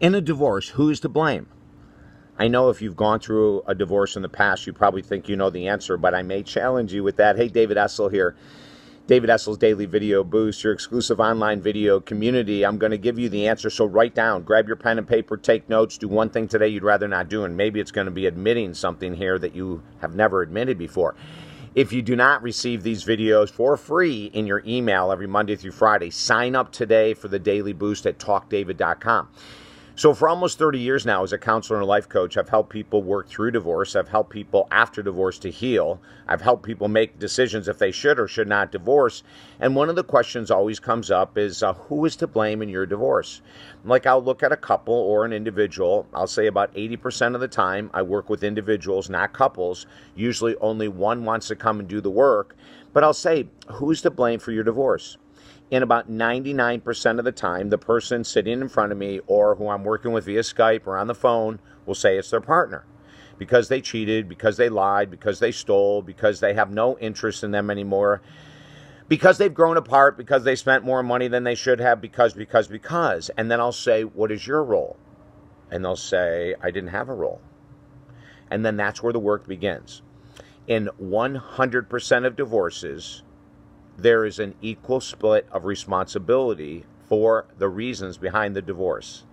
In a divorce, who is to blame? I know if you've gone through a divorce in the past, you probably think you know the answer, but I may challenge you with that. Hey, David Essel here. David Essel's Daily Video Boost, your exclusive online video community. I'm going to give you the answer, so write down, grab your pen and paper, take notes, do one thing today you'd rather not do, and maybe it's going to be admitting something here that you have never admitted before. If you do not receive these videos for free in your email every Monday through Friday, sign up today for the Daily Boost at talkdavid.com. So for almost 30 years now as a counselor and a life coach, I've helped people work through divorce. I've helped people after divorce to heal. I've helped people make decisions if they should or should not divorce. And one of the questions always comes up is, who is to blame in your divorce? Like, I'll look at a couple or an individual. I'll say about 80% of the time I work with individuals, not couples. Usually only one wants to come and do the work. But I'll say, who's to blame for your divorce? And about 99% of the time, the person sitting in front of me or who I'm working with via Skype or on the phone will say it's their partner. Because they cheated, because they lied, because they stole, because they have no interest in them anymore, because they've grown apart, because they spent more money than they should have, because. And then I'll say, what is your role? And they'll say, I didn't have a role. And then that's where the work begins. In 100% of divorces, there is an equal split of responsibility for the reasons behind the divorce.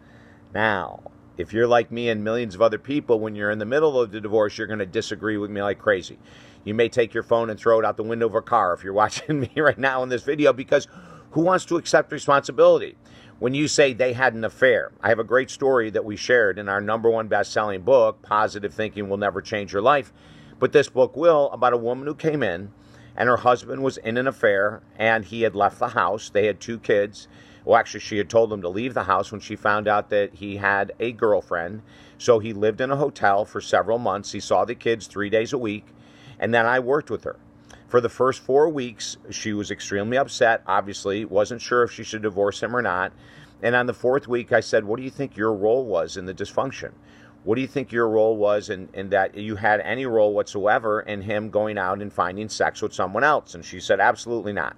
Now, if you're like me and millions of other people, when you're in the middle of the divorce, you're going to disagree with me like crazy. You may take your phone and throw it out the window of a car if you're watching me right now in this video, because who wants to accept responsibility? When you say they had an affair, I have a great story that we shared in our #1 best-selling book, Positive Thinking Will Never Change Your Life, but this book will, about a woman who came in and her husband was in an affair, and he had left the house. They had 2 kids. Well, actually, she had told him to leave the house when she found out that he had a girlfriend. So he lived in a hotel for several months. He saw the kids 3 days a week, and then I worked with her. For the first 4 weeks, she was extremely upset, obviously, wasn't sure if she should divorce him or not. And on the 4th week, I said, what do you think your role was in the dysfunction? What do you think your role was in that you had any role whatsoever in him going out and finding sex with someone else? And she said, absolutely not.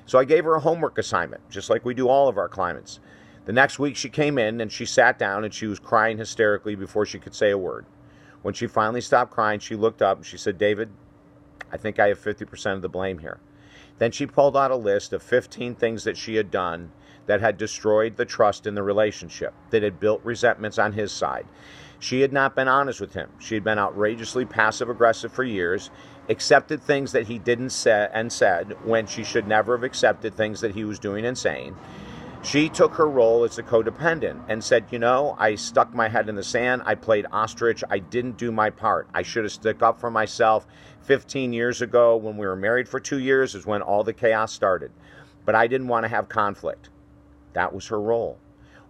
So I gave her a homework assignment, just like we do all of our clients. The next week she came in and she sat down and she was crying hysterically before she could say a word. When she finally stopped crying, she looked up and she said, David, I think I have 50% of the blame here. Then she pulled out a list of 15 things that she had done that had destroyed the trust in the relationship, that had built resentments on his side. She had not been honest with him. She had been outrageously passive-aggressive for years, accepted things that he didn't say and said when she should never have accepted things that he was doing and saying. She took her role as a codependent and said, you know, I stuck my head in the sand. I played ostrich. I didn't do my part. I should have stuck up for myself. 15 years ago, when we were married for 2 years, is when all the chaos started. But I didn't want to have conflict. That was her role.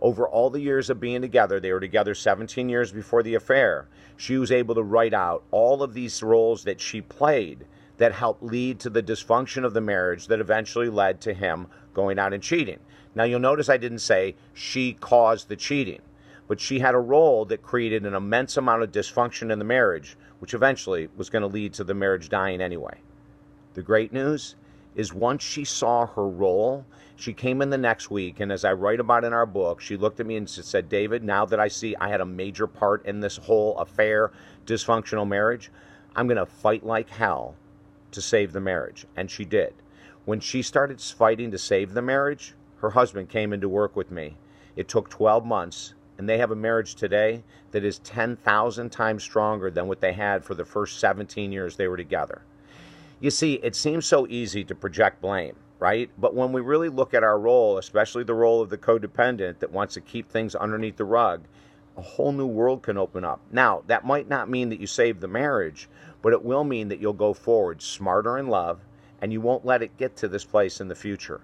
Over all the years of being together, they were together 17 years before the affair, she was able to write out all of these roles that she played that helped lead to the dysfunction of the marriage that eventually led to him going out and cheating. Now, you'll notice I didn't say she caused the cheating, but she had a role that created an immense amount of dysfunction in the marriage, which eventually was going to lead to the marriage dying anyway. The great news is once she saw her role, she came in the next week, and as I write about in our book, she looked at me and said, David, now that I see I had a major part in this whole affair, dysfunctional marriage, I'm going to fight like hell to save the marriage. And she did. When she started fighting to save the marriage, her husband came in to work with me. It took 12 months, and they have a marriage today that is 10,000 times stronger than what they had for the first 17 years they were together. You see, it seems so easy to project blame, right? But when we really look at our role, especially the role of the codependent that wants to keep things underneath the rug, a whole new world can open up. Now, that might not mean that you save the marriage, but it will mean that you'll go forward smarter in love, and you won't let it get to this place in the future.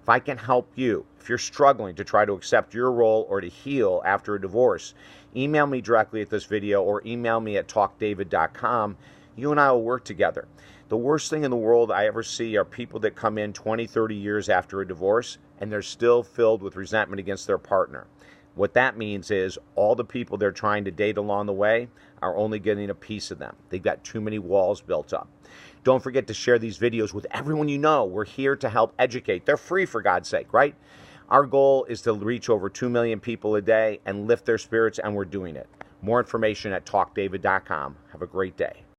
If I can help you, if you're struggling to try to accept your role or to heal after a divorce, email me directly at this video or email me at talkdavid.com. You and I will work together. The worst thing in the world I ever see are people that come in 20, 30 years after a divorce and they're still filled with resentment against their partner. What that means is all the people they're trying to date along the way are only getting a piece of them. They've got too many walls built up. Don't forget to share these videos with everyone you know. We're here to help educate. They're free, for God's sake, right? Our goal is to reach over 2 million people a day and lift their spirits, and we're doing it. More information at talkdavid.com. Have a great day.